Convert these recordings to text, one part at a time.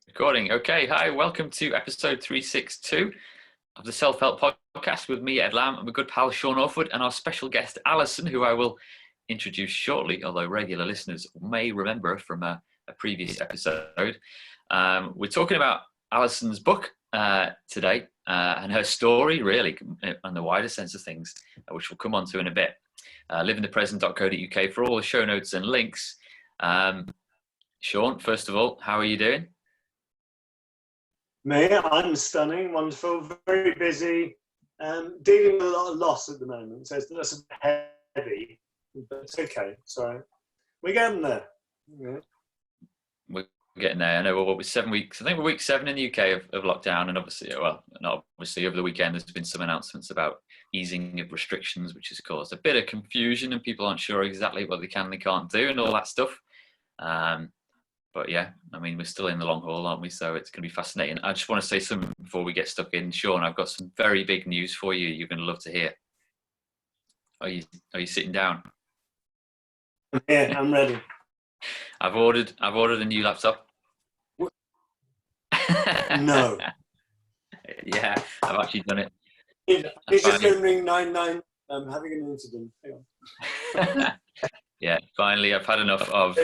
Recording. Okay, hi, welcome to episode 362 of the Self-Help Podcast with me, Ed Lamb, and my good pal Sean Orford, and our special guest Alison, who I will introduce shortly, although regular listeners may remember from a previous episode. We're talking about Alison's book today and her story, really, and the wider sense of things, which we'll come on to in a bit. liveinthepresent.co.uk for all the show notes and links. Sean, first of all, how are you doing? Me, I'm stunning, wonderful, very busy, dealing with a lot of loss at the moment, so it's a bit heavy, but it's okay, it's all right. We're getting there. Yeah. We're getting there. I know we're 7 weeks. I think we're week 7 in the UK of lockdown, and obviously, well, not obviously, over the weekend there's been some announcements about easing of restrictions, which has caused a bit of confusion, and people aren't sure exactly what they can and they can't do, and all that stuff. But yeah, I mean, we're still in the long haul, aren't we? So it's going to be fascinating. I just want to say something before we get stuck in. Sean, I've got some very big news for you. You're going to love to hear. Are you sitting down? Yeah, I'm ready. I've ordered a new laptop. No. Yeah, I've actually done it. It's just going to ring 99. I'm having an incident. Hang on. Yeah, finally, I've had enough of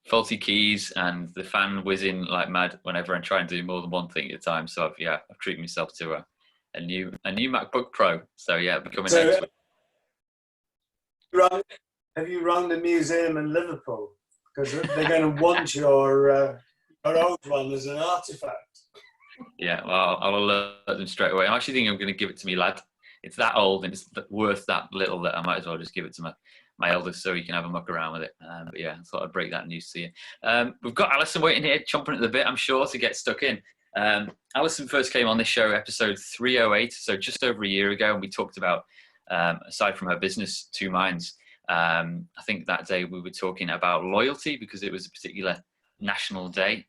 faulty keys and the fan whizzing like mad whenever I try and do more than one thing at a time. So I've treated myself to a new MacBook Pro. So yeah, becoming next week. Right. Have you rung the museum in Liverpool? Because they're going to want your old one as an artifact. Yeah, well, I'll alert them straight away. I'm actually thinking I'm going to give it to me lad. It's that old and it's worth that little that I might as well just give it to my eldest so he can have a muck around with it. But yeah, I thought I'd break that news to you. We've got Alison waiting here, chomping at the bit, I'm sure, to get stuck in. Alison first came on this show, episode 308, so just over a year ago, and we talked about, aside from her business, Two Minds, I think that day we were talking about loyalty because it was a particular national day,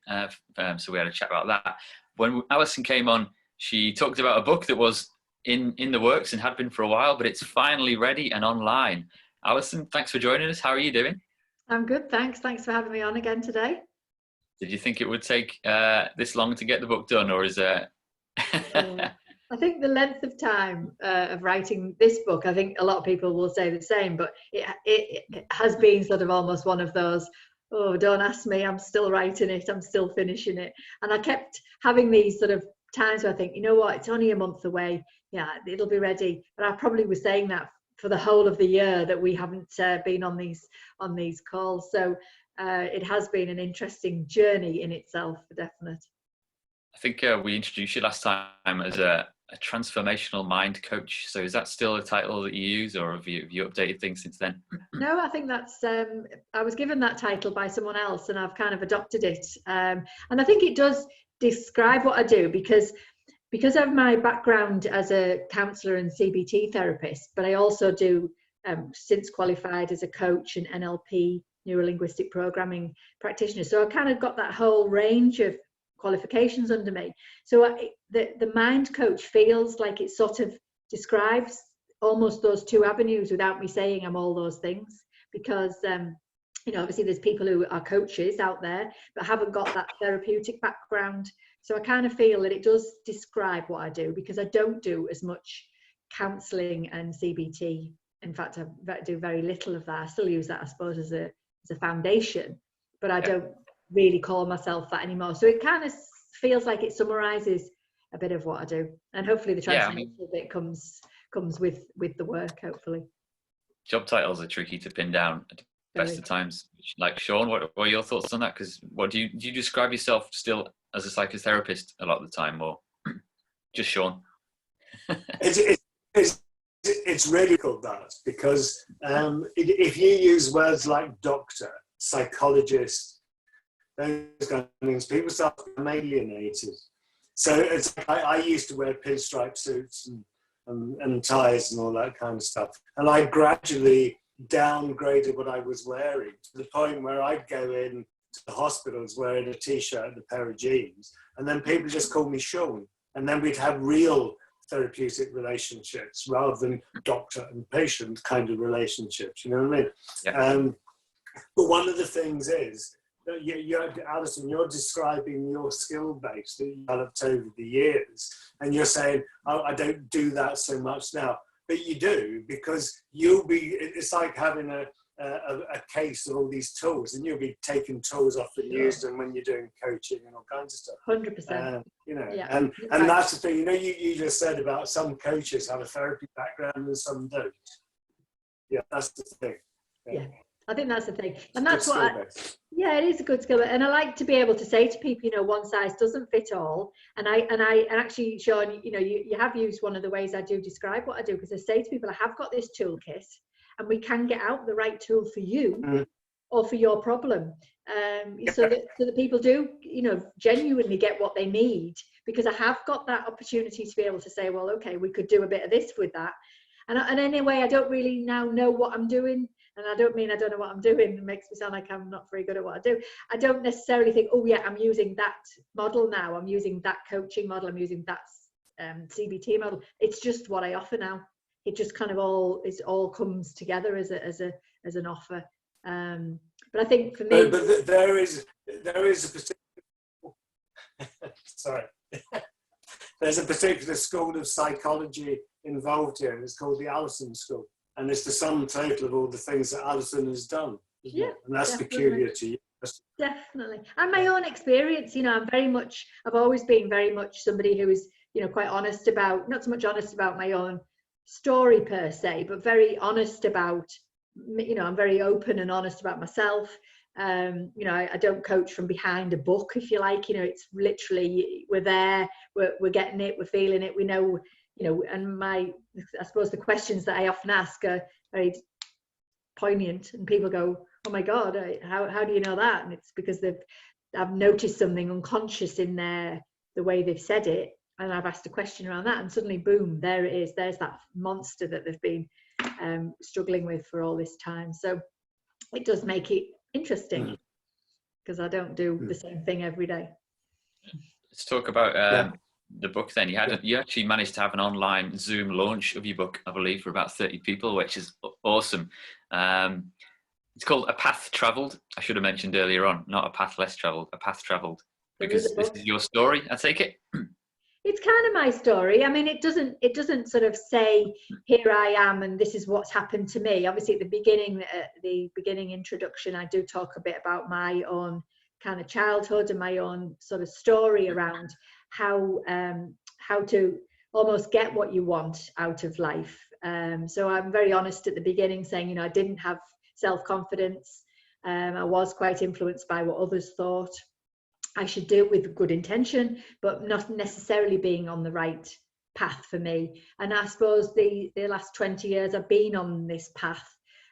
so we had a chat about that. When Alison came on, she talked about a book that was in the works and had been for a while, but it's finally ready and online. Alison, thanks for joining us. How are you doing? I'm good, thanks. Thanks for having me on again today. Did you think it would take this long to get the book done, or is it? I think the length of time of writing this book, I think a lot of people will say the same, but it has been sort of almost one of those, oh, don't ask me, I'm still writing it, I'm still finishing it. And I kept having these sort of times where I think, you know what, it's only a month away. Yeah, it'll be ready. But I probably was saying that for the whole of the year that we haven't been on these calls. So it has been an interesting journey in itself, for definite. I think we introduced you last time as a transformational mind coach. So is that still a title that you use, or have you updated things since then? No, I think that's, I was given that title by someone else and I've kind of adopted it. And I think it does describe what I do because of my background as a counsellor and CBT therapist, but I also do, since qualified as a coach and NLP, neuro-linguistic programming practitioner. So I kind of got that whole range of qualifications under me. So the mind coach feels like it sort of describes almost those two avenues without me saying I'm all those things, because obviously there's people who are coaches out there but haven't got that therapeutic background. So I kind of feel that it does describe what I do, because I don't do as much counselling and CBT. In fact, I do very little of that. I still use that, I suppose, as a foundation, but I don't really call myself that anymore. So it kind of feels like it summarises a bit of what I do, and hopefully the transformational bit comes with the work, hopefully. Job titles are tricky to pin down at the best of times. Like Sean, what are your thoughts on that? Because do you describe yourself still as a psychotherapist a lot of the time, or just Sean? It's really called that because if you use words like doctor, psychologist, those kind of things, people start alienated. So it's I used to wear pinstripe suits and ties and all that kind of stuff, and I gradually downgraded what I was wearing to the point where I'd go in to the hospitals wearing a t-shirt and a pair of jeans, and then people just called me Sean, and then we'd have real therapeutic relationships rather than doctor and patient kind of relationships, you know what I mean? Yeah. But one of the things is Alison, you're describing your skill base that you developed over the years, and you're saying, oh, I don't do that so much now. But you do, because it's like having a case of all these tools, and you'll be taking tools off and use them when you're doing coaching and all kinds of stuff. 100%. And that's the thing, you just said about some coaches have a therapy background and some don't. Yeah, that's the thing. Yeah, I think that's the thing. And that's what it is a good skill. And I like to be able to say to people, one size doesn't fit all. And actually, Sean, you have used one of the ways I do describe what I do, because I say to people, I have got this toolkit, and we can get out the right tool for you or for your problem. So that people do, genuinely get what they need, because I have got that opportunity to be able to say, well, okay, we could do a bit of this with that. And anyway, I don't really now know what I'm doing. And I don't mean I don't know what I'm doing. It makes me sound like I'm not very good at what I do. I don't necessarily think, oh yeah, I'm using that model now. I'm using that coaching model. I'm using that CBT model. It's just what I offer now. It just kind of all comes together as an offer. But I think for me, but there is a particular sorry. There's a particular school of psychology involved here, and it's called the Alison School. And it's the sum total of all the things that Alison has done. Yeah, and that's peculiar to you. Definitely. And my own experience, I've always been very much somebody who is, quite honest about, not so much honest about my own story per se, but very honest about, I'm very open and honest about myself. I don't coach from behind a book, if you like. It's literally, we're there, we're getting it, we're feeling it, we know, and I suppose the questions that I often ask are very poignant, and people go, oh my God, how do you know that? And it's because I've noticed something unconscious in the way they've said it, and I've asked a question around that, and suddenly, boom, there it is. There's that monster that they've been struggling with for all this time. So it does make it interesting, because I don't do the same thing every day. Let's talk about the book then. You actually managed to have an online Zoom launch of your book, I believe, for about 30 people, which is awesome. It's called A Path Travelled. I should have mentioned earlier on, not A Path Less Travelled, A Path Travelled, because this is your story, I take it. It's kind of my story. I mean, it doesn't sort of say, here I am and this is what's happened to me. Obviously, at the beginning introduction, I do talk a bit about my own kind of childhood and my own sort of story around how to almost get what you want out of life. So I'm very honest at the beginning, saying, I didn't have self-confidence. I was quite influenced by what others thought I should do with good intention, but not necessarily being on the right path for me. And I suppose the last 20 years I've been on this path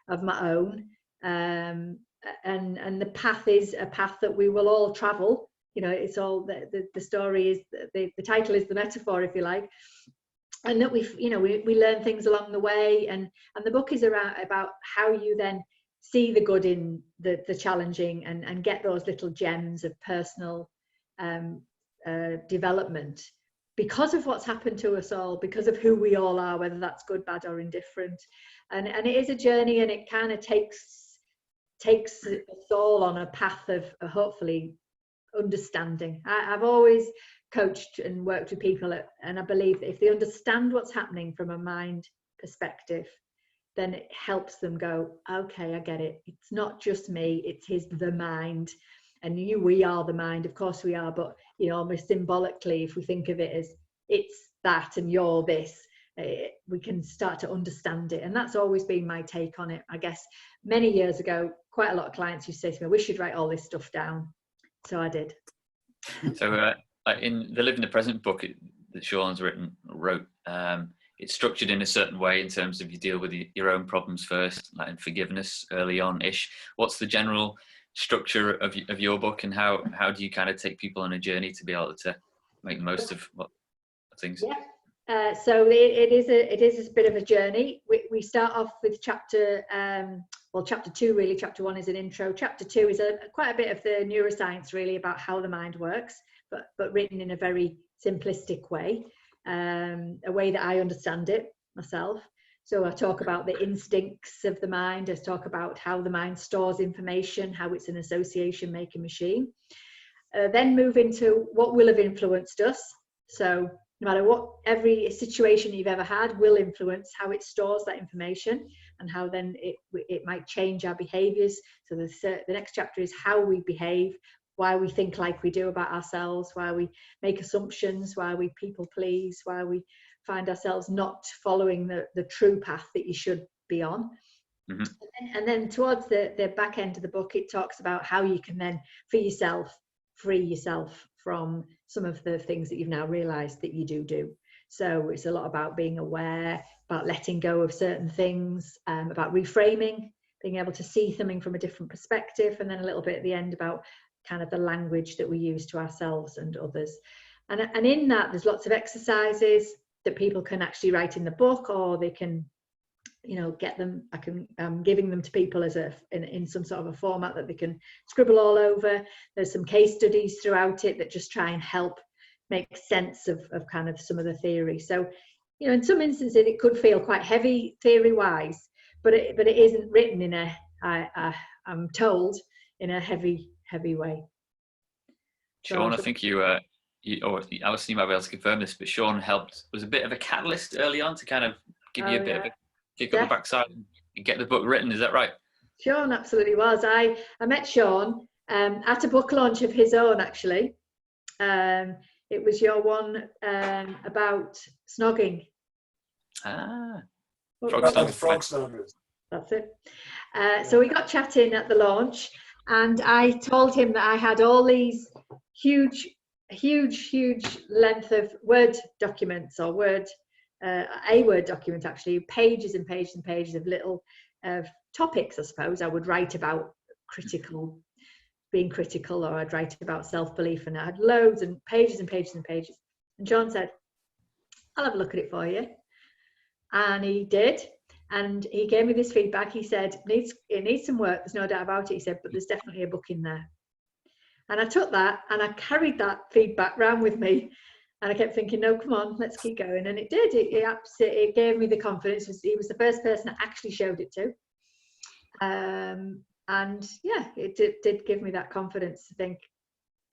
of my own, and the path is a path that we will all travel. It's all the story is the title is the metaphor, if you like, and that we learn things along the way, and the book is about how you then see the good in the challenging, and get those little gems of personal development because of what's happened to us all, because of who we all are, whether that's good, bad or indifferent. And it is a journey, and it kind of takes us all on a path of hopefully understanding. I've always coached and worked with people, and I believe that if they understand what's happening from a mind perspective, then it helps them go, okay, I get it. It's not just me, it's the mind. And we are the mind, of course we are, but almost symbolically, if we think of it as it's that and you're this, we can start to understand it. And that's always been my take on it. I guess many years ago, quite a lot of clients used to say to me, we should write all this stuff down. So I did. So in the Live in the Present book that Sean's wrote, it's structured in a certain way in terms of you deal with your own problems first, like in forgiveness early on-ish. What's the general structure of your book, and how do you kind of take people on a journey to be able to make the most of things? Yeah. So it is a bit of a journey. We start off with chapter 2 really. Chapter 1 is an intro. Chapter 2 is quite a bit of the neuroscience really about how the mind works, but written in a very simplistic way. A way that I understand it myself. So I talk about the instincts of the mind. I talk about how the mind stores information, how it's an association making machine. Then move into what will have influenced us. So no matter what, every situation you've ever had will influence how it stores that information and how then it might change our behaviors. So the next chapter is how we behave, why we think like we do about ourselves, why we make assumptions, why we people please, why we find ourselves not following the true path that you should be on. Mm-hmm. And then towards the back end of the book, it talks about how you can then, for yourself, free yourself from some of the things that you've now realized that you do. So it's a lot about being aware, about letting go of certain things, about reframing, being able to see something from a different perspective, and then a little bit at the end about kind of the language that we use to ourselves and others. And in that, there's lots of exercises that people can actually write in the book, or they can, get them. I'm giving them to people as in some sort of a format that they can scribble all over. There's some case studies throughout it that just try and help make sense of kind of some of the theory. So, in some instances it could feel quite heavy theory wise, but it isn't written in I'm told, in a heavy way. Sean, I think or Alison, you might be able to confirm this, but Sean was a bit of a catalyst early on to kind of give you a bit of a kick up the backside and get the book written. Is that right? Sean absolutely was. I met Sean at a book launch of his own, actually. It was your one about snogging. Frog snoggers. That's it. So we got chatting at the launch, and I told him that I had all these huge length of Word documents, or a Word document actually, pages and pages and pages of little topics, I suppose. I would write about being critical, or I'd write about self-belief, and I had loads and pages and pages and pages. And John said, I'll have a look at it for you. And he did. And he gave me this feedback. He said, it needs some work, there's no doubt about it. He said, but there's definitely a book in there. And I took that and I carried that feedback around with me. And I kept thinking, no, come on, let's keep going. And it did. It gave me the confidence. He was the first person I actually showed it to. And yeah, it did give me that confidence to think,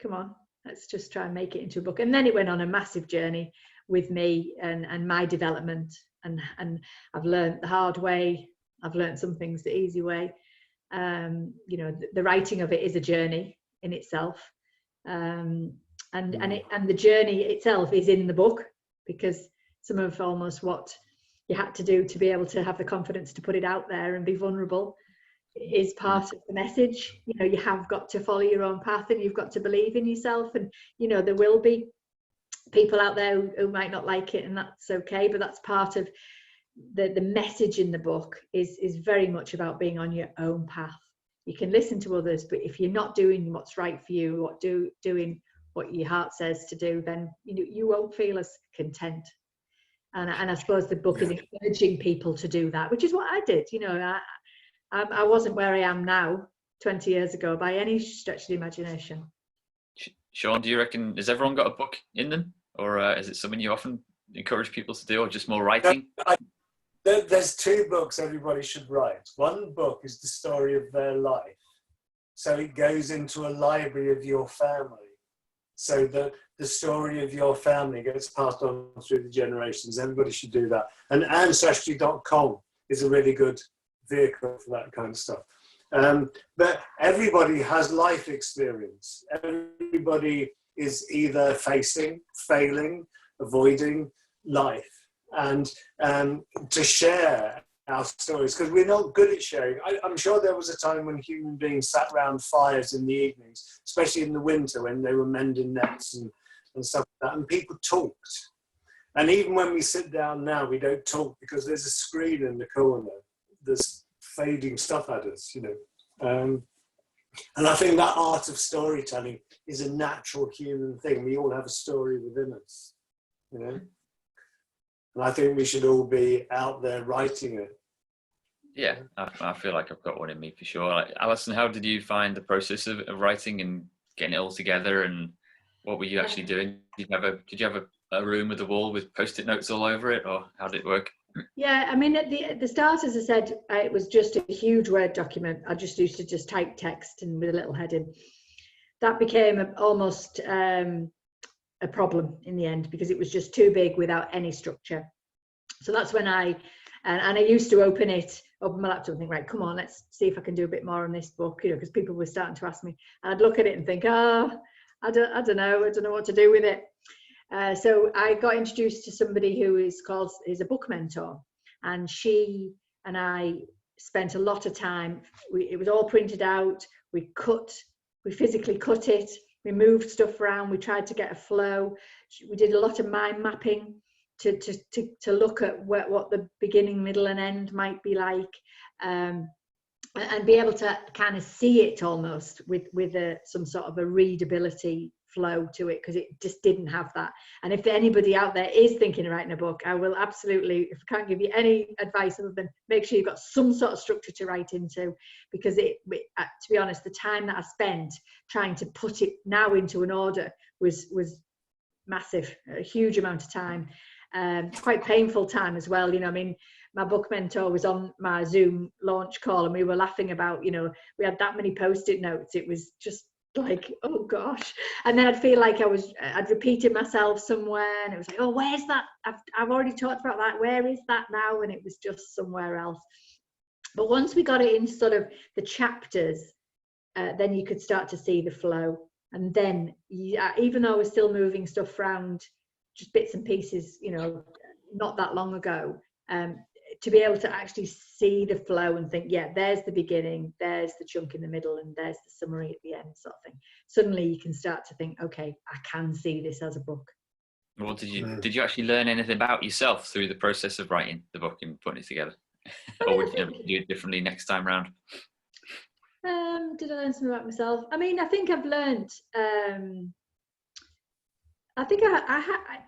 come on, let's just try and make it into a book. And then it went on a massive journey with me and my development. And I've learned the hard way. I've learned some things the easy way. The writing of it is a journey in itself. And the journey itself is in the book, because some of almost what you had to do to be able to have the confidence to put it out there and be vulnerable is part of the message. You have got to follow your own path, and you've got to believe in yourself. And there will be people out there who might not like it, and that's okay, but that's part of the message in the book is very much about being on your own path. You can listen to others, but if you're not doing what's right for you, doing what your heart says to do, then you won't feel as content. And I suppose the book is encouraging people to do that, which is what I did. I wasn't where I am now 20 years ago by any stretch of the imagination. Sean, do you reckon, has everyone got a book in them, or is it something you often encourage people to do, or just more writing? There's two books everybody should write. One book is the story of their life. So it goes into a library of your family, so that the story of your family gets passed on through the generations. Everybody should do that. And ancestry.com is a really good vehicle for that kind of stuff. But everybody has life experience. Everybody is either facing, failing, avoiding life. And to share our stories, because we're not good at sharing. I'm sure there was a time when human beings sat around fires in the evenings, especially in the winter when they were mending nets and stuff like that, and people talked. And even when we sit down now, we don't talk because there's a screen in the corner. There's fading stuff at us, and I think that art of storytelling is a natural human thing. We all have a story within us, and I think we should all be out there writing it. Yeah, I feel like I've got one in me for sure. Alison, how did you find the process of writing and getting it all together, and what were you actually doing? Did you have a room with a wall with Post-it notes all over it, or how did it work? Yeah, I mean, at the start, as I said, it was just a huge Word document. I just used to just type text and with a little heading. That became almost a problem in the end because it was just too big without any structure. So that's when and I used to open my laptop and think, right, come on, let's see if I can do a bit more on this book, you know, because people were starting to ask me. And I'd look at it and think, I don't know what to do with it. So I got introduced to somebody who is a book mentor, and she and I spent a lot of time. It was all printed out. We physically cut it. We moved stuff around. We tried to get a flow. We did a lot of mind mapping to look at what the beginning, middle, and end might be like, and be able to kind of see it almost with some sort of a readability flow to it, because it just didn't have that. And if anybody out there is thinking of writing a book, I will absolutely, if I can't give you any advice other than make sure you've got some sort of structure to write into, because to be honest, the time that I spent trying to put it now into an order was massive, a huge amount of time, quite painful time as well. You know, I mean, my book mentor was on my Zoom launch call and we were laughing about, you know, we had that many post-it notes. It was just like, oh gosh. And then I'd feel like I'd repeated myself somewhere, and it was like, oh, where's that? I've already talked about that. Where is that now? And it was just somewhere else. But once we got it in sort of the chapters, then you could start to see the flow. And then, even though I was still moving stuff around, just bits and pieces, you know, not that long ago, to be able to actually see the flow and think, yeah, there's the beginning, there's the chunk in the middle, and there's the summary at the end, sort of thing. Suddenly you can start to think, okay, I can see this as a book. Well, did you actually learn anything about yourself through the process of writing the book and putting it together? Or would you do it differently next time round? Did I learn something about myself? I mean, I think I've learned, I think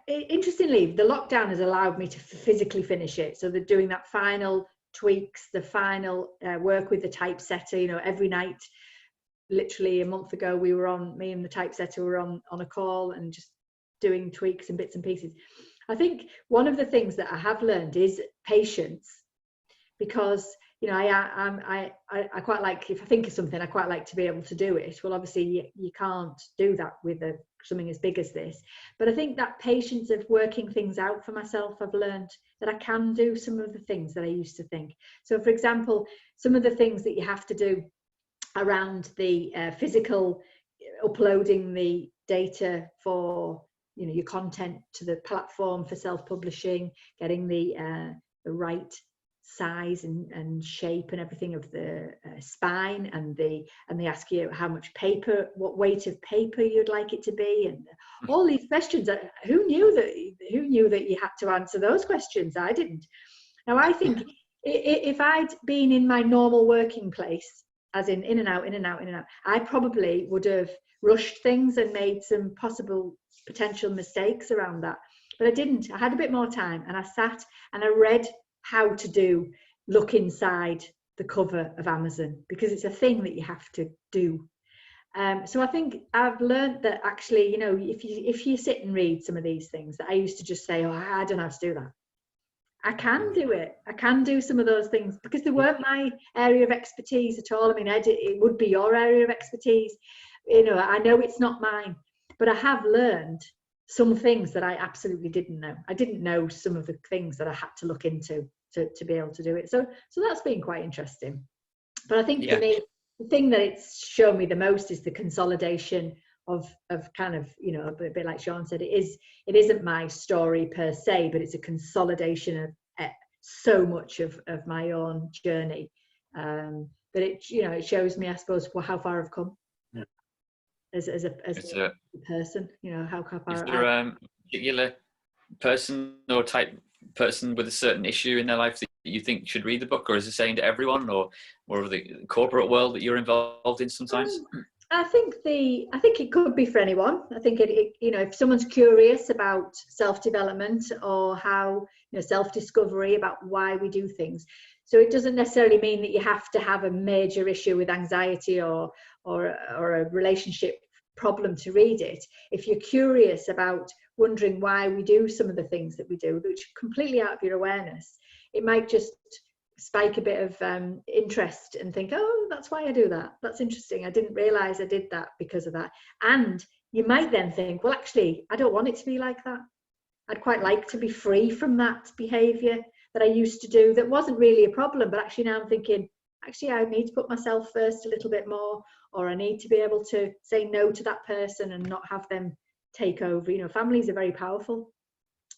interestingly, the lockdown has allowed me to physically finish it. So they're doing that final tweaks, the final work with the typesetter, you know, every night. Literally a month ago, me and the typesetter were on a call and just doing tweaks and bits and pieces. I think one of the things that I have learned is patience, because, you know, I quite like, if I think of something, I quite like to be able to do it. Well, obviously you can't do that with something as big as this, but I think that patience of working things out for myself, I've learned that I can do some of the things that I used to think. So for example, some of the things that you have to do around the physical uploading the data for, you know, your content to the platform for self-publishing, getting the right size and shape and everything of the spine, and they ask you how much paper, what weight of paper you'd like it to be, and all these questions. Who knew that you had to answer those questions? I didn't. Now I think if I'd been in my normal working place, as in and out, I probably would have rushed things and made some potential mistakes around that. But I didn't. I had a bit more time, and I sat and I read how to look inside the cover of Amazon, because it's a thing that you have to do. So I think I've learned that actually, you know, if you sit and read some of these things that I used to just say, oh, I don't know how to do that. I can do it. I can do some of those things because they weren't my area of expertise at all. I mean, it would be your area of expertise. You know, I know it's not mine, but I have learned some things that I absolutely didn't know. I didn't know some of the things that I had to look into to be able to do it. So that's been quite interesting. But I think for me, the thing that it's shown me the most is the consolidation of kind of, you know, a bit like Sean said, it isn't my story per se, but it's a consolidation of so much of my own journey. That it, you know, it shows me, I suppose, how far I've come. Yeah. As a person, you know, how far. Is there a particular person or type person with a certain issue in their life that you think should read the book, or is it saying to everyone, or more of the corporate world that you're involved in sometimes? I think it could be for anyone. I think it you know, if someone's curious about self-development or how, you know, self-discovery about why we do things. So it doesn't necessarily mean that you have to have a major issue with anxiety or a relationship problem to read it. If you're curious about wondering why we do some of the things that we do, which are completely out of your awareness, it might just spike a bit of interest and think, oh, that's why I do that. That's interesting. I didn't realize I did that because of that. And you might then think, well, actually, I don't want it to be like that. I'd quite like to be free from that behavior that I used to do that wasn't really a problem, but actually now I'm thinking, actually, I need to put myself first a little bit more, or I need to be able to say no to that person and not have them take over. You know, families are very powerful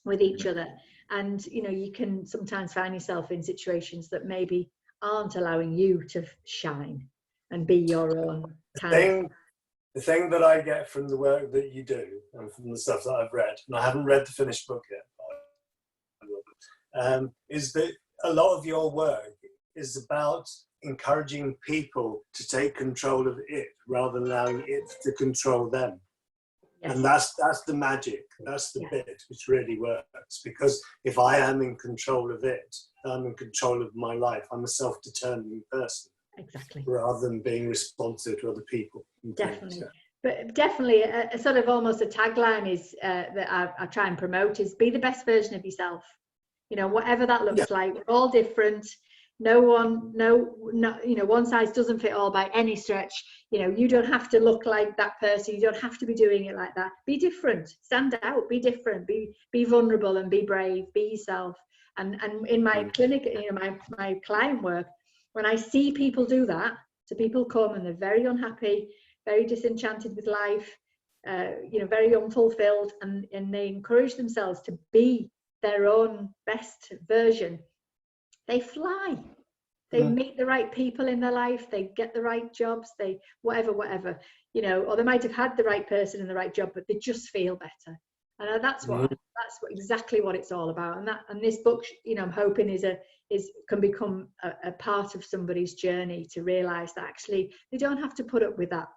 with each other, and you know, you can sometimes find yourself in situations that maybe aren't allowing you to shine and be your own kind of. The thing that I get from the work that you do and from the stuff that I've read, and I haven't read the finished book yet, is that a lot of your work is about encouraging people to take control of it rather than allowing it to control them. Yes. And that's the magic. That's the bit which really works, because if I am in control of it, I'm in control of my life. I'm a self-determining person. Exactly. Rather than being responsive to other people. Definitely. But definitely a sort of almost a tagline is that I try and promote is be the best version of yourself. You know, whatever that looks like. We're all different. No, you know, one size doesn't fit all by any stretch. You know, you don't have to look like that person. You don't have to be doing it like that. Be different. Stand out. Be different. Be vulnerable and be brave. Be yourself. And in my clinic, you know, my client work, when I see people do that, so people come and they're very unhappy, very disenchanted with life, you know, very unfulfilled, and they encourage themselves to be their own best version, they fly. They meet the right people in their life, they get the right jobs, they whatever, you know, or they might have had the right person in the right job, but they just feel better. And that's exactly what it's all about. And this book, you know, I'm hoping can become a part of somebody's journey to realize that actually they don't have to put up with that.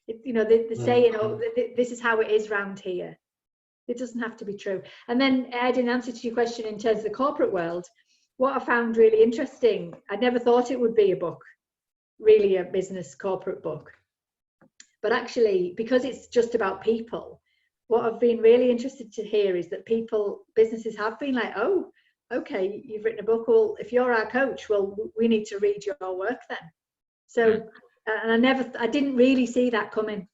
You know, the saying, oh, this is how it is round here. It doesn't have to be true. And then, Ed, in answer to your question in terms of the corporate world, what I found really interesting, I never thought it would be a book, really a business corporate book. But actually, because it's just about people, what I've been really interested to hear is that businesses have been like, oh, okay, you've written a book. Well, if you're our coach, well, we need to read your work then. So, and I didn't really see that coming.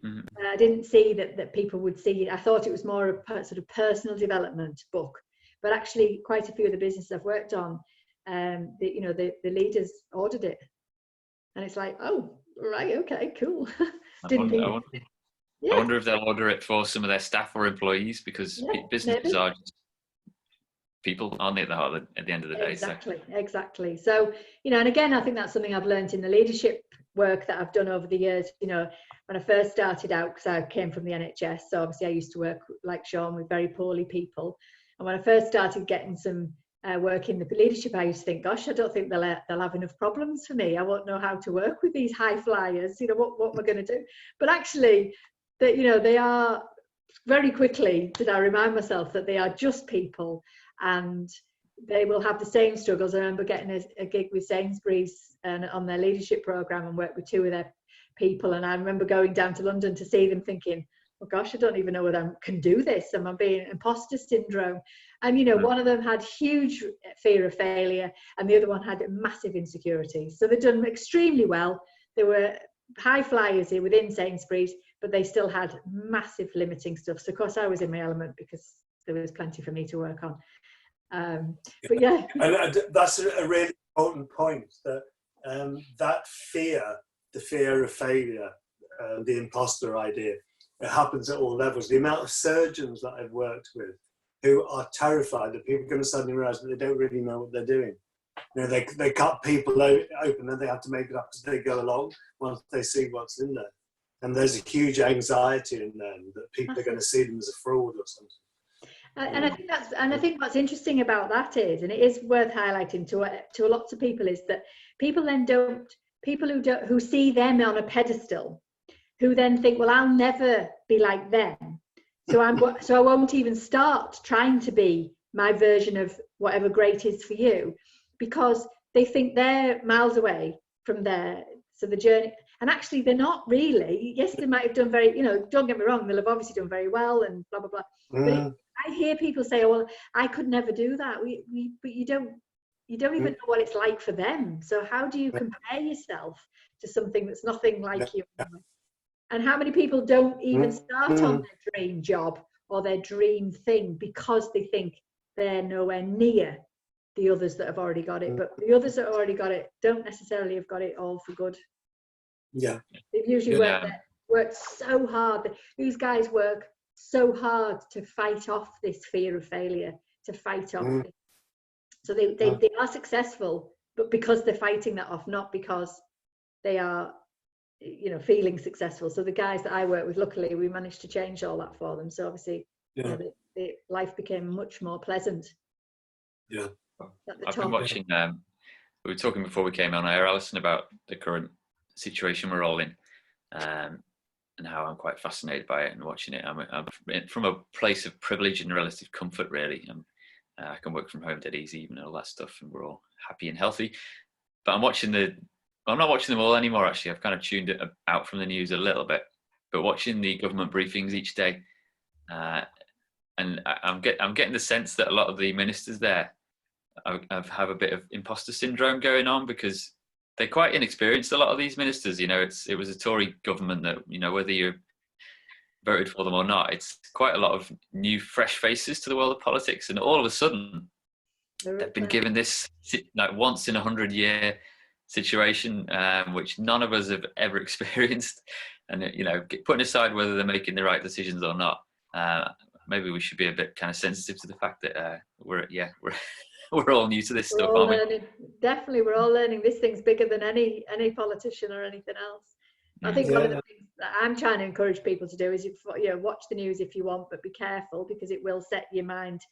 I didn't see that people would see it. I thought it was more a sort of personal development book, but actually quite a few of the businesses I've worked on, the leaders ordered it, and it's like, oh, right, okay, cool. I wonder if they'll order it for some of their staff or employees, because businesses are just people, aren't they, at the end of the day? Exactly. So, you know, and again, I think that's something I've learned in the leadership work that I've done over the years. You know, when I first started out, because I came from the NHS, so obviously I used to work, like Sean, with very poorly people. And when I first started getting some work in the leadership, I used to think, gosh, I don't think they'll have enough problems for me. I won't know how to work with these high flyers. You know, what am I going to do? But actually, that, you know, they are, very quickly did I remind myself that they are just people, and they will have the same struggles. I remember getting a gig with Sainsbury's on their leadership program and worked with two of their people, and I remember going down to London to see them thinking, oh gosh, I don't even know whether I can do this. Am I being imposter syndrome? And, you know, one of them had huge fear of failure and the other one had massive insecurities. So they'd done extremely well. They were high flyers here within Sainsbury's, but they still had massive limiting stuff. So of course I was in my element because there was plenty for me to work on. But yeah. And that's a really important point, that that fear, the fear of failure, the imposter idea, it happens at all levels. The amount of surgeons that I've worked with who are terrified that people are going to suddenly realize that they don't really know what they're doing. You know, they cut people open and they have to make it up as they go along once they see what's in there. And there's a huge anxiety in them that people are going to see them as a fraud or something. And I think what's interesting about that is, and it is worth highlighting to lots of people, is that people who see them on a pedestal, who then think, well, I'll never be like them, so I won't even start trying to be my version of whatever great is for you, because they think they're miles away from there. So the journey, and actually they're not really. Yes, they might have done very, you know, don't get me wrong, they'll have obviously done very well and blah blah blah. But I hear people say, "Oh, well, I could never do that." But you don't even know what it's like for them. So how do you compare yourself to something that's nothing like you? And how many people don't even start on their dream job or their dream thing because they think they're nowhere near the others that have already got it? But the others that have already got it don't necessarily have got it all for good. Yeah. They've usually worked so hard. These guys work so hard to fight off this fear of failure, to fight off this. So they are successful, but because they're fighting that off, not because they are, you know, feeling successful. So the guys that I work with, luckily, we managed to change all that for them. So obviously, you know, life became much more pleasant. Yeah. I've been watching, we were talking before we came on air, Alison, about the current situation we're all in, and how I'm quite fascinated by it and watching it. I'm from a place of privilege and relative comfort, really. I can work from home dead easy and all that stuff, and we're all happy and healthy. But I'm not watching them all anymore, actually. I've kind of tuned it out from the news a little bit, but watching the government briefings each day, and I'm getting the sense that a lot of the ministers there have a bit of imposter syndrome going on, because they're quite inexperienced, a lot of these ministers. You know, it was a Tory government that, you know, whether you voted for them or not, it's quite a lot of new, fresh faces to the world of politics, and all of a sudden they've been given this like once in 100-year situation, which none of us have ever experienced. And, you know, putting aside whether they're making the right decisions or not, maybe we should be a bit kind of sensitive to the fact that we're all new to this stuff, aren't we? Definitely, we're all learning. This thing's bigger than any politician or anything else. I think one of the things that I'm trying to encourage people to do is, watch the news if you want, but be careful, because it will set your mind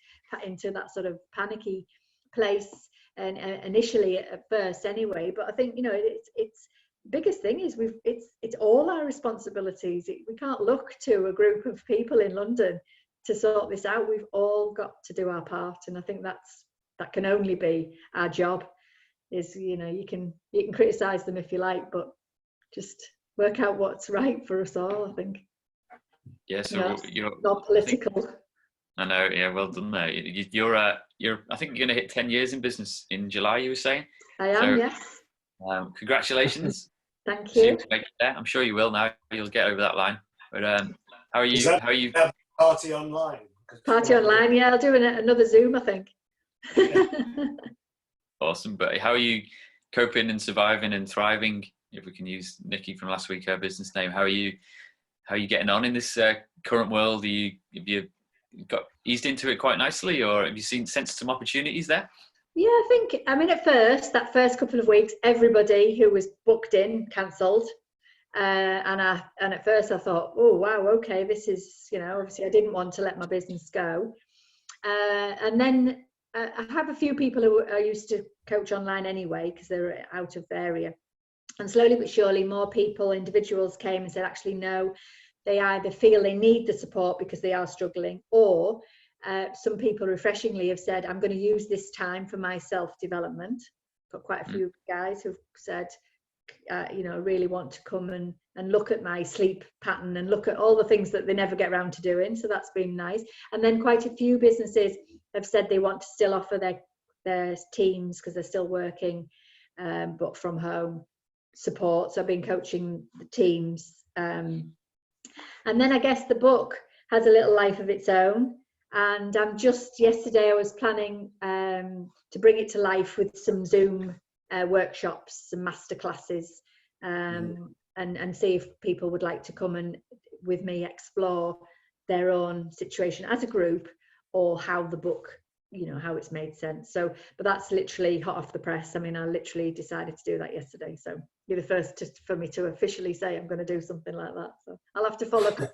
into that sort of panicky place, and initially at first anyway. But I think, you know, it's biggest thing is it's all our responsibilities. We can't look to a group of people in London to sort this out. We've all got to do our part, and I think that can only be our job. Is, you know, you can criticize them if you like, but just work out what's right for us all, I think. Yeah, so you're not political. I know, yeah, well done there. You're I think you're going to hit 10 years in business in July, you were saying? I am, yes. Congratulations. Thank you. To make it there. I'm sure you will now. You'll get over that line. But how are you? How are you? Have party online? Party online, yeah. I'll do another Zoom, I think. Awesome. But how are you coping and surviving and thriving? If we can use Nikki from last week, her business name. How are you getting on in this current world? Have you got eased into it quite nicely, or have you sensed some opportunities there? Yeah, I mean, at that first couple of weeks, everybody who was booked in cancelled. And at first I thought, oh, wow, okay, this is, you know, obviously I didn't want to let my business go. And then I have a few people who I used to coach online anyway, because they're out of the area. And slowly but surely, more individuals came and said, actually, no, they either feel they need the support because they are struggling, or some people refreshingly have said, I'm going to use this time for my self-development. Got quite a few guys who've said, you know, really want to come and look at my sleep pattern and look at all the things that they never get around to doing. So that's been nice. And then quite a few businesses have said they want to still offer their teams, because they're still working, but from home support. So I've been coaching the teams. And then I guess the book has a little life of its own. And yesterday I was planning to bring it to life with some Zoom workshops, some masterclasses, and see if people would like to come and with me explore their own situation as a group, or how the book, you know, how it's made sense. So, but that's literally hot off the press. I mean, I literally decided to do that yesterday. So you're the first for me to officially say I'm going to do something like that. So I'll have to follow through.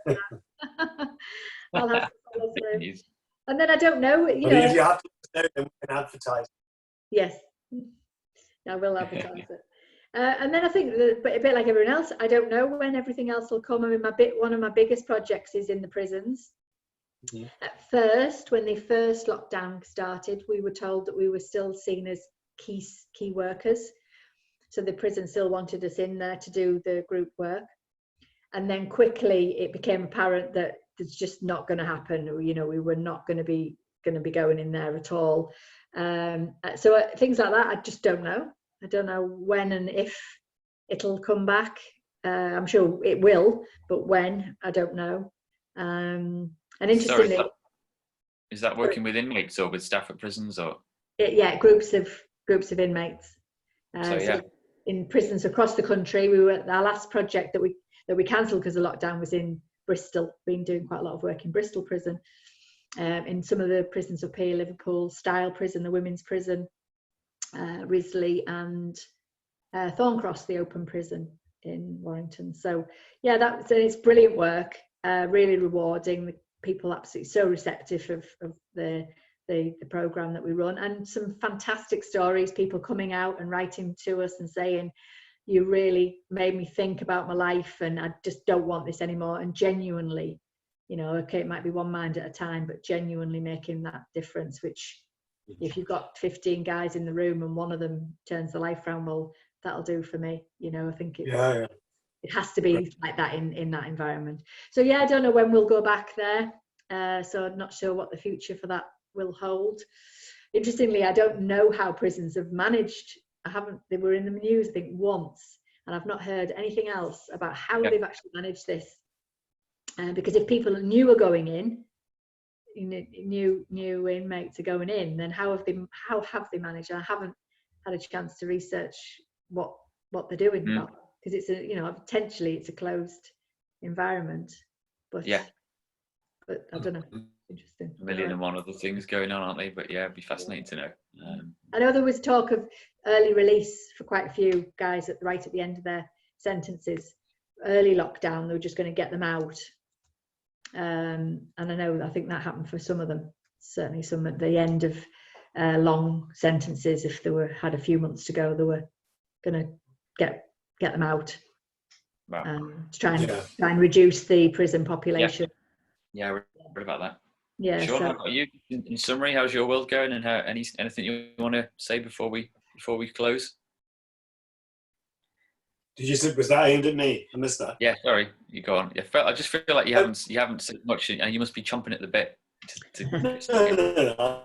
I'll have to follow through. And then I don't know, you know. If you have to know, then we can advertise. Yes, I will advertise it. And then I think, a bit like everyone else, I don't know when everything else will come. I mean, one of my biggest projects is in the prisons. Mm-hmm. At first, when the first lockdown started, we were told that we were still seen as key workers. So the prison still wanted us in there to do the group work. And then quickly it became apparent that it's just not going to happen. You know, we were not going to be going in there at all. So things like that, I just don't know. I don't know when and if it'll come back. I'm sure it will, but when, I don't know. And interestingly, Sorry, is that working with inmates or with staff at prisons, or? Yeah, groups of inmates. So yeah. So in prisons across the country, we were our last project that we cancelled because the lockdown was in Bristol. Been doing quite a lot of work in Bristol prison, in some of the prisons up here, Liverpool Style Prison, the women's prison, Risley, and Thorncross, the open prison in Warrington. So yeah, it's brilliant work, really rewarding. The people absolutely so receptive of the program that we run, and some fantastic stories, people coming out and writing to us and saying, you really made me think about my life and I just don't want this anymore, and genuinely, you know, okay, it might be one mind at a time, but genuinely making that difference, which if you've got 15 guys in the room and one of them turns the life around, well, that'll do for me. You know, I think it has to be like that in that environment. So yeah, I don't know when we'll go back there. So I'm not sure what the future for that will hold. Interestingly, I don't know how prisons have managed. They were in the news, I think, once, and I've not heard anything else about how they've actually managed this. Because if people knew are going in, new inmates are going in, then how have they managed? I haven't had a chance to research what they're doing about, because it's potentially it's a closed environment, but I don't know. Interesting. A million and one other things going on, aren't they? But yeah, it'd be fascinating to know. I know there was talk of early release for quite a few guys right at the end of their sentences. Early lockdown, they were just going to get them out. And I think that happened for some of them. Certainly some at the end of long sentences, if they had a few months to go, they were going to get them out. Wow. To try and reduce the prison population. Yeah, I read about that. Yeah. Sean, So, how about you? In summary, how's your world going, and anything you want to say before we close? Was that aimed at me? I missed that. Yeah, sorry, you go on. I just feel like you haven't said much, and you must be chomping at the bit. No.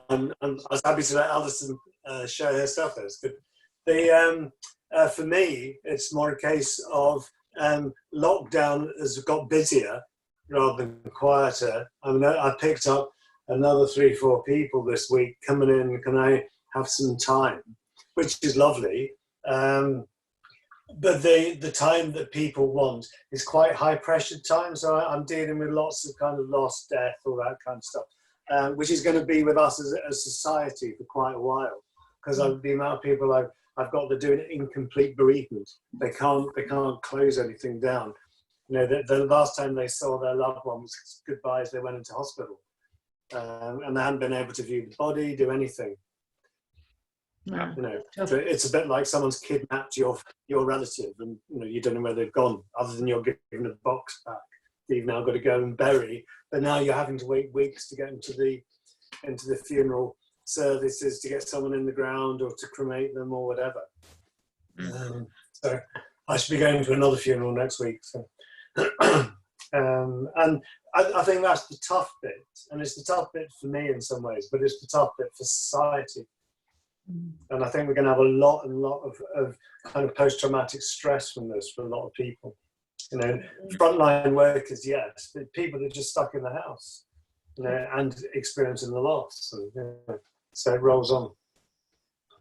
I was happy to let Alison share her stuff. That's good. For me, it's more a case of lockdown has got busier rather than quieter. I mean, I picked up another 3-4 people this week coming in. Can I have some time? Which is lovely. But the time that people want is quite high pressured time. So I'm dealing with lots of kind of loss, death, all that kind of stuff, which is going to be with us as a society for quite a while. Because the amount of people I've got that doing incomplete bereavement, they can't close anything down. You know, the last time they saw their loved one was goodbye as they went into hospital, and they hadn't been able to view the body, do anything. no. You know, so it's a bit like someone's kidnapped your relative, and you don't know where they've gone, other than you're given a box back that you've now got to go and bury. But now you're having to wait weeks to get into the funeral services, to get someone in the ground or to cremate them or whatever. So I should be going to another funeral next week. So. And I think that's the tough bit, and it's the tough bit for me in some ways, but it's the tough bit for society. And I think we're going to have a lot of kind of post-traumatic stress from this for a lot of people. You know, frontline workers, yes, but people that are just stuck in the house, and experiencing the loss. And, so it rolls on.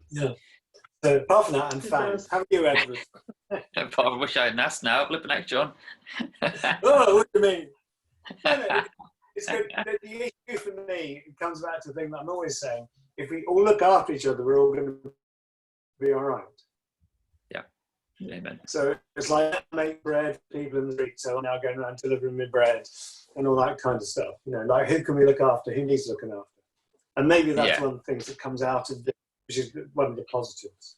Yeah. So apart from that, I'm fine. How are you, Edward? I wish I hadn't asked now. Flipping out, John. Oh, what do you mean? No, it's good. The issue for me, it comes back to the thing that I'm always saying. If we all look after each other, we're all going to be all right. Yeah. Amen. So it's like, I make bread for people in the street, so I'm now going around delivering me bread and all that kind of stuff. Like who can we look after? Who needs looking after? And maybe that's one of the things that comes out of this, which is one of the positives.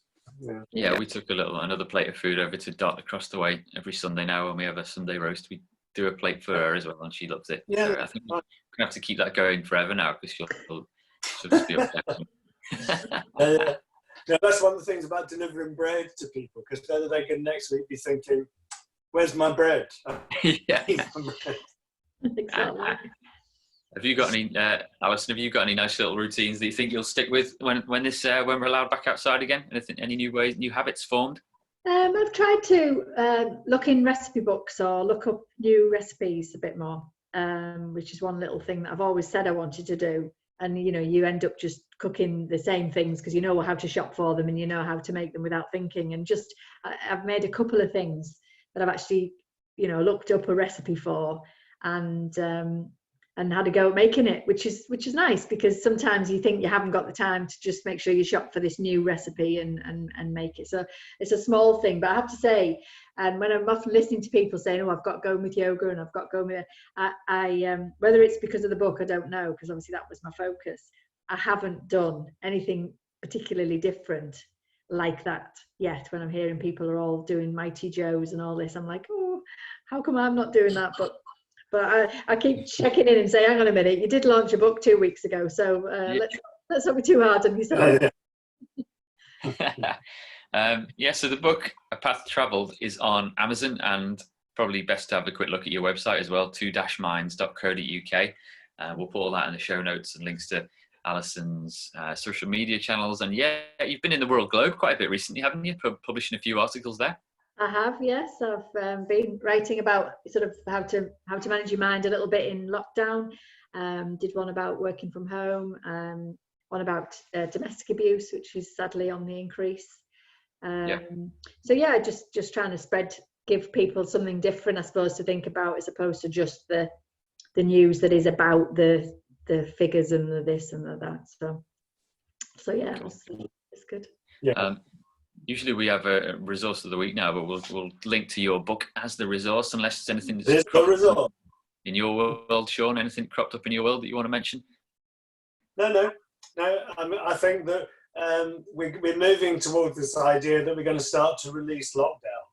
Yeah, we took another plate of food over to Dot across the way every Sunday now, when we have a Sunday roast. We do a plate for her as well, and she loves it. Yeah, so I think we're going to have to keep that going forever now, because she'll just be obsessed. That's one of the things about delivering bread to people, because then they can next week be thinking, where's my bread? Exactly. exactly. Have you got any, Alison? Have you got any nice little routines that you think you'll stick with when we're allowed back outside again? Anything, any new habits formed? I've tried to look in recipe books or look up new recipes a bit more, which is one little thing that I've always said I wanted to do. And you end up just cooking the same things because you know how to shop for them and you know how to make them without thinking. And just I've made a couple of things that I've actually looked up a recipe for and had a go at making it, which is nice, because sometimes you think you haven't got the time to just make sure you shop for this new recipe and make it. So it's a small thing, but I have to say, and when I'm often listening to people saying, "Oh, I've got going with yoga and I've got going with," I whether it's because of the book, I don't know, because obviously that was my focus. I haven't done anything particularly different like that yet. When I'm hearing people are all doing Mighty Joes and all this, I'm like, oh, how come I'm not doing that? But I keep checking in and say, hang on a minute, you did launch a book 2 weeks ago, so let's not be too hard on yourself. So the book A Path Travelled is on Amazon, and probably best to have a quick look at your website as well, 2-minds.co.uk. We'll put all that in the show notes and links to Alison's social media channels. And you've been in the World Globe quite a bit recently, haven't you? Publishing a few articles there. I have, yes. I've been writing about sort of how to manage your mind a little bit in lockdown. Did one about working from home. One about domestic abuse, which is sadly on the increase. So just trying to give people something different, I suppose, to think about, as opposed to just the news that is about the figures and the this and the that. So yeah, cool. It's good. Yeah. Usually we have a resource of the week now, but we'll link to your book as the resource, unless there's anything that's cropped in your world, Sean. Anything cropped up in your world that you want to mention? No. I think that we're moving towards this idea that we're going to start to release lockdown.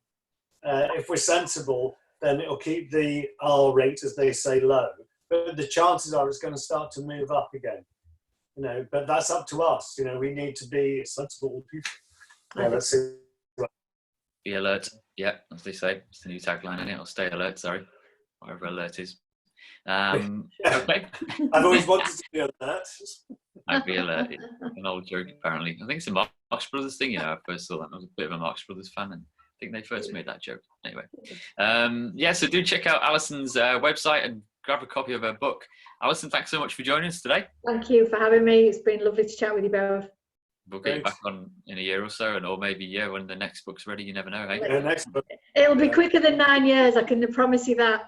If we're sensible, then it'll keep the R rate, as they say, low. But the chances are it's going to start to move up again. But that's up to us. We need to be sensible people. Yeah, let's see. Be alert. Yeah, as they say, it's the new tagline, isn't it? Or stay alert. Sorry, whatever alert is. Okay. I've always wanted to be alert. I'd be alert. An old joke, apparently. I think it's a Marx Brothers thing. I first saw that. I was a bit of a Marx Brothers fan, and I think they first made that joke. Anyway, so do check out Alison's website and grab a copy of her book. Alison, thanks so much for joining us today. Thank you for having me. It's been lovely to chat with you both. We'll get you back on in a year or so, or maybe when the next book's ready. You never know, hey? Yeah, next book. It'll be quicker than 9 years. I can promise you that.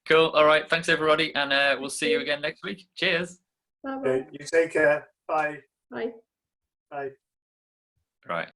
Cool. All right. Thanks, everybody, and we'll see you again next week. Cheers. Bye-bye. Okay, you take care. Bye. Bye. Bye. Right.